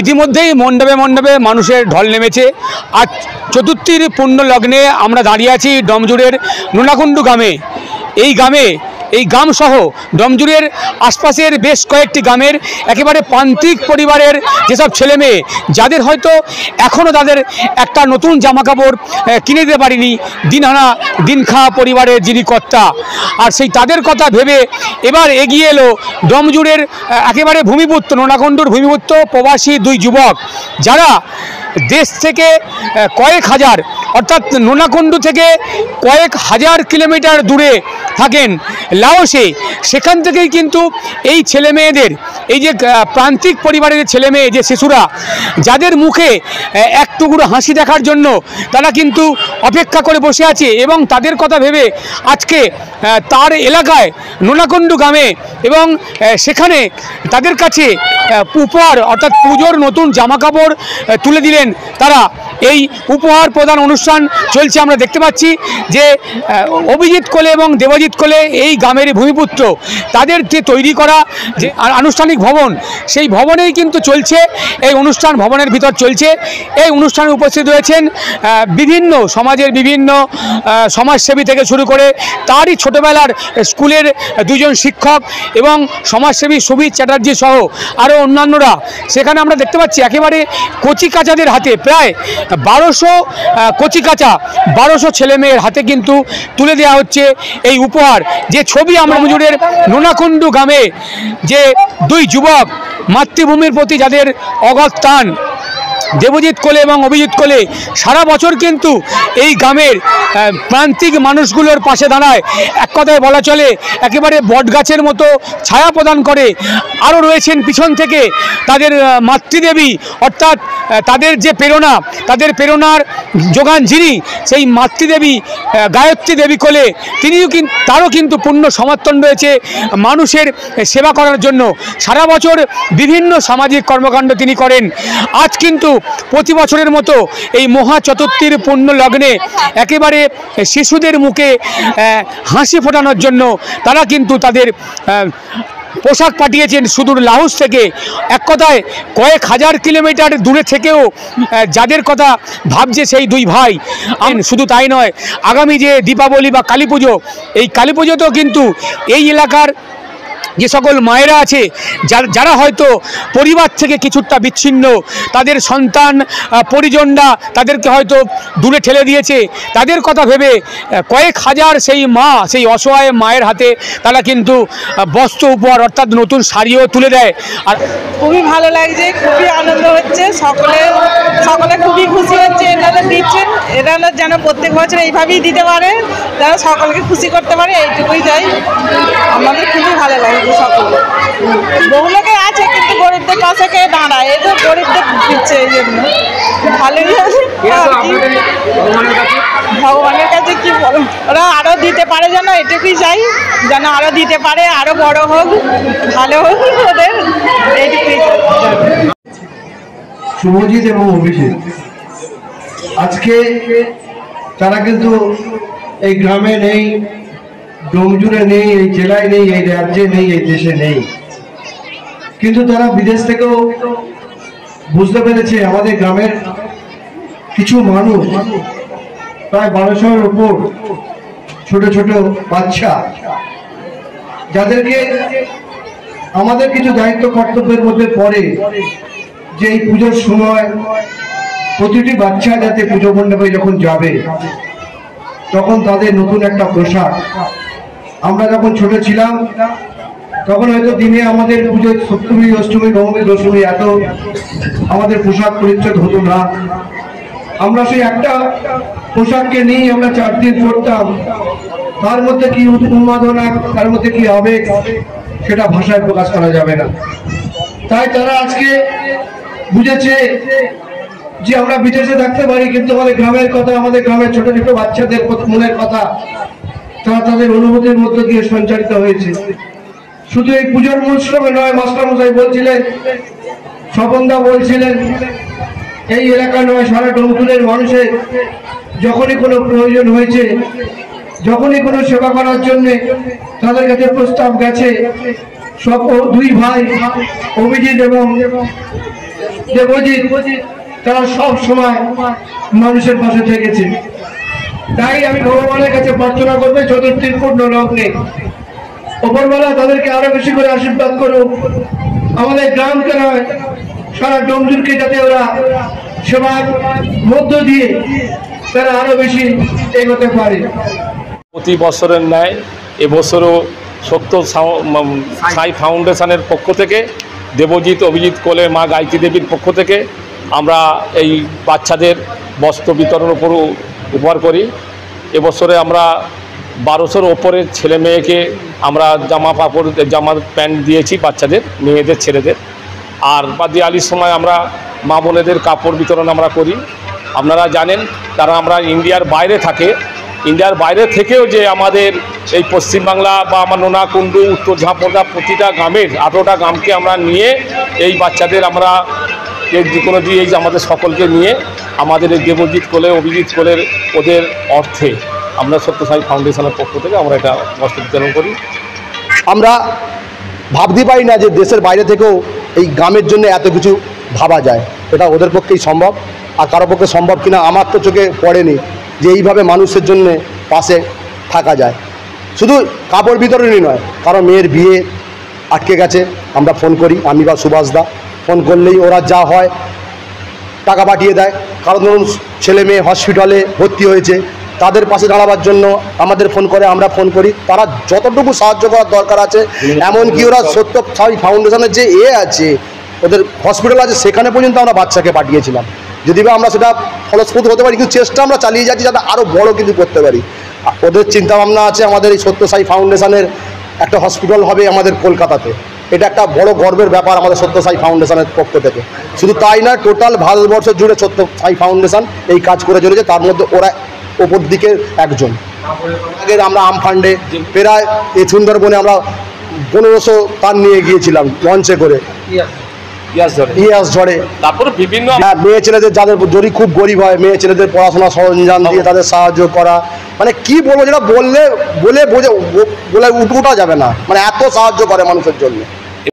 ইতিমধ্যেই মণ্ডপে মণ্ডপে মানুষের ঢল নেমেছে। আজ চতুর্থীর পুণ্য লগ্নে আমরা দাঁড়িয়ে আছি ডমজুড়ের নোনাকুণ্ডু গ্রামে। এই গ্রাম সহ ডমজুড়ের আশপাশের বেশ কয়েকটি গ্রামের একেবারে প্রান্তিক পরিবারের যেসব ছেলে মেয়ে যাদের হয়তো এখনও তাদের একটা নতুন জামা কাপড় কিনে দিতে পারিনি, দিনহানা দিন খাওয়া পরিবারের যিনি কর্তা, আর সেই তাদের কথা ভেবে এবার এগিয়ে এলো ডমজুড়ের একেবারে ভূমিপুত্র, নোনাকুণ্ডুর ভূমিপুত্র প্রবাসী দুই যুবক, যারা দেশ থেকে কয়েক হাজার অর্থাৎ নোনাকুণ্ডু থেকে কয়েক হাজার কিলোমিটার দূরে থাকেন লাওসে। সেখান থেকেই কিন্তু এই ছেলে মেয়েদের, এই যে প্রান্তিক পরিবারের ছেলে মেয়ে, যে শিশুরা যাদের মুখে এক টুকরো হাসি দেখার জন্য তারা কিন্তু অপেক্ষা করে বসে আছে, এবং তাদের কথা ভেবে আজকে তার এলাকায় নোনাকুণ্ডু গ্রামে এবং সেখানে তাদের কাছে উপহার অর্থাৎ পুজোর নতুন জামাকাপড় তুলে দিলেন তারা। এই উপহার প্রদান অনুষ্ঠান চলছে। আমরা দেখতে পাচ্ছি যে অভিজিৎ কোলে এবং দেবজিৎ কোলে এই গ্রামের ভূমিপুত্র, তাদের যে তৈরি করা যে আনুষ্ঠানিক ভবন, সেই ভবনেই কিন্তু চলছে এই অনুষ্ঠান, ভবনের ভিতর চলছে। এই অনুষ্ঠানে উপস্থিত রয়েছেন বিভিন্ন সমাজের বিভিন্ন সমাজসেবী থেকে শুরু করে তারই ছোটোবেলার স্কুলের দুজন শিক্ষক এবং সমাজসেবী সুবীর চ্যাটার্জি সহ আরও অন্যান্যরা। সেখানে আমরা দেখতে পাচ্ছি একেবারে কচিকাচাদের হাতে প্রায় 1200 কচিকাচা, 1200 ছেলে মেয়ের হাতে কিন্তু তুলে দেওয়া হচ্ছে এই উপহার। যে ছবি আমরা ডমজুড়ের নোনাকুণ্ডু গ্রামে যে দুই যুবক মাতৃভূমির প্রতি যাদের অগাধ টান, দেবজিৎ কোলে এবং অভিজিৎ কোলে সারা বছর কিন্তু এই গ্রামের প্রান্তিক মানুষগুলোর পাশে দাঁড়ায়, এক কথায় বলা চলে একেবারে বটগাছের মতো ছায়া প্রদান করে। আরও রয়েছেন পিছন থেকে তাদের মাতৃদেবী, অর্থাৎ তাদের যে প্রেরণা, তাদের প্রেরণার যোগান যিনি, সেই মাতৃদেবী গায়ত্রী দেবী কোলে, তারও কিন্তু পূর্ণ সমর্থন রয়েছে মানুষের সেবা করার জন্য। সারা বছর বিভিন্ন সামাজিক কর্মকাণ্ড তিনি করেন। আজ কিন্তু প্রতি বছরের মতো এই মহা চতুর্থীর পুণ্য লগ্নে একেবারে শিশুদের মুখে হাসি ফোটানোর জন্য তারা কিন্তু তাদের পোশাক পাঠিয়েছেন সুদূর লাওস থেকে। এক কথায় কয়েক হাজার কিলোমিটার দূরে থেকেও যাদের কথা ভাবছে সেই দুই ভাই। শুধু তাই নয়, আগামী যে দীপাবলি বা কালী পুজো, এই কালী পুজোতেও কিন্তু এই এলাকার যে সকল মায়েরা আছে যারা হয়তো পরিবার থেকে কিছুটা বিচ্ছিন্ন, তাদের সন্তান পরিজনরা তাদেরকে হয়তো দূরে ঠেলে দিয়েছে, তাদের কথা ভেবে কয়েক হাজার সেই মা, সেই অসহায় মায়ের হাতে তারা কিন্তু বস্ত্র উপহার অর্থাৎ নতুন শাড়িও তুলে দেয়। আর খুবই ভালো লাগছে, খুবই আনন্দ হচ্ছে, সকলে খুবই খুশি হচ্ছে। এনারা দিচ্ছেন, এনারা যেন প্রত্যেক বছর এইভাবেই দিতে পারে, তারা সকলকে খুশি করতে পারে, এইটুকুই চাই। আমাদের খুবই ভালো লাগে। সকলে বহু লোকে আছে কিন্তু গরিবদের পাশে কে দাঁড়ায়, এই তো গরিবদের দিচ্ছে, এই জন্য ভালোই আছে। ভগবানের কাছে কি বলো, ওরা আরও দিতে পারে যেন, এটুকুই চাই, যেন আরও দিতে পারে, আরও বড় হোক, ভালো হোক ওদের, এইটুকুই চাই। শুভজিৎ এবং অভিজিৎ আজকে তারা কিন্তু এই গ্রামে নেই, ডমজুড়ে নেই, এই জেলায় নেই, এই রাজ্যে নেই, এই দেশে নেই, কিন্তু তারা বিদেশ থেকেও বুঝতে পেরেছে আমাদের গ্রামের কিছু মানুষ, প্রায় 1200-এর উপর ছোট ছোট বাচ্চা, যাদেরকে আমাদের কিছু দায়িত্ব কর্তব্যের মধ্যে পড়ে যে এই পুজোর সময় প্রতিটি বাচ্চা যাতে পুজো মণ্ডপে যখন যাবে তখন তাদের নতুন একটা পোশাক। আমরা যখন ছোট ছিলাম তখন হয়তো দিনে আমাদের পুজো সপ্তমী, অষ্টমী, নবমী, দশমী এত আমাদের পোশাক পরিচ্ছদ হতো না। আমরা সেই একটা পোশাককে নিয়েই আমরা 4 দিন পড়তাম। তার মধ্যে কি উন্মাদনা, তার মধ্যে কি আবেগ, সেটা ভাষায় প্রকাশ করা যাবে না। তাই তারা আজকে বুঝেছে যে আমরা বিদেশে থাকতে পারি, কিন্তু আমাদের গ্রামের কথা, আমাদের গ্রামের ছোট ছোট বাচ্চাদের মনের কথা তারা তাদের অনুভূতির মধ্য দিয়ে সঞ্চারিত হয়েছে। শুধু এই পুজোর মৌসুমে নয়, মাস্টারমশাই বলছিলেন, স্বপনদা বলছিলেন, এই এলাকা নয় সারা ডমজুড়ের মানুষের যখনই কোনো প্রয়োজন হয়েছে, যখনই কোনো সেবা করার জন্য তাদের কাছে প্রস্তাব গেছে, সব দুই ভাই অভিজিৎ এবং দেবজিৎ তারা সব সময় মানুষের পাশে থেকেছে। তাই আমি ভগবানের কাছে প্রার্থনা করবো চতুর্থীর পূর্ণ লগ্নে ওপরবেলা তাদেরকে আরো বেশি করে আশীর্বাদ করুক, আমাদের গ্রামকে নয় সারা ডোমজুরকে যাতে ওরা সেবার মধ্য দিয়ে তারা আরো বেশি এগোতে পারে। প্রতি বছরের ন্যায় এবছরও সত্য সাই ফাউন্ডেশনের পক্ষ থেকে দেবজিৎ অভিজিৎ কোলে মা গায়ত্রী দেবীর পক্ষ থেকে আমরা এই বাচ্চাদের বস্ত্র বিতরণ উপহার করি। এবছরে আমরা 1200-র ওপরের ছেলে মেয়েকে আমরা জামা প্যান্ট দিয়েছি বাচ্চাদের, মেয়েদের, ছেলেদের। আর বা দিওয়ালির সময় আমরা মা বোনেদের কাপড় বিতরণ আমরা করি। আপনারা জানেন তারা আমরা ইন্ডিয়ার বাইরে থাকে, ইন্ডিয়ার বাইরে থেকেও যে আমাদের এই পশ্চিমবাংলা বা আমার নোনাকুণ্ডু, উত্তর ঝাঁপড়া প্রতিটা গ্রামের 18টা গ্রামকে আমরা নিয়ে এই বাচ্চাদের আমরা যে কোনো দিয়ে আমাদের সকলকে নিয়ে আমাদের এই দেবজিৎ কোলে অভিজিৎ কোলের ওদের অর্থে আমরা সত্যসাই ফাউন্ডেশনের পক্ষ থেকে আমরা এটা বস্ত্র বিতরণ করি। আমরা ভাবতে পারি না যে দেশের বাইরে থেকেও এই গ্রামের জন্য এত কিছু ভাবা যায়, এটা ওদের পক্ষেই সম্ভব। আর কারো পক্ষে সম্ভব কিনা আমার তো চোখে পড়েনি যে এইভাবে মানুষের জন্য পাশে থাকা যায়। শুধু কাপড় বিতরণই নয়, কারো মেয়ের বিয়ে আটকে গেছে আমরা ফোন করি, আমি বা সুভাষদা ফোন করলেই ওরা যা হয় টাকা পাঠিয়ে দেয়। কারণ ধরুন ছেলে মেয়ে হসপিটালে ভর্তি হয়েছে, তাদের পাশে দাঁড়াবার জন্য আমাদের ফোন করে, আমরা ফোন করি, তারা যতটুকু সাহায্য করার দরকার আছে। এমনকি ওরা সত্যসাই ফাউন্ডেশনের যে আছে ওদের হসপিটাল আছে সেখানে পর্যন্ত আমরা বাচ্চাকে পাঠিয়েছিলাম। যদি বা আমরা সেটা ফলস্বরূপ হতে পারি, কিন্তু চেষ্টা আমরা চালিয়ে যাচ্ছি যাতে আরও বড় কিছু করতে পারি। ওদের চিন্তাভাবনা আছে আমাদের এই সত্যসাই ফাউন্ডেশনের একটা হসপিটাল হবে আমাদের কলকাতাতে, এটা একটা বড় গর্বের ব্যাপার আমাদের সত্যসাই ফাউন্ডেশনের পক্ষ থেকে। শুধু তাই না, টোটাল ভারতবর্ষ জুড়ে সত্যসাই ফাউন্ডেশন এই কাজ করে চলেছে, তার মধ্যে ওরা ওপর দিকে একজন। আগের আমরা আমফান্ডে প্রায় এই সুন্দরবনে আমরা 1500 তার নিয়ে গিয়েছিলাম লঞ্চে করে, ইয়াস ঝড়ে। তারপরে বিভিন্ন মেয়ে ছেলেদের যাদের যদি খুব গরিব হয়, মেয়ে ছেলেদের পড়াশোনা সরঞ্জাম দিয়ে তাদের সাহায্য করা, মানে কি বলবো, যেটা বলে উঠোটা যাবে না, মানে এত সাহায্য করে মানুষের জন্য।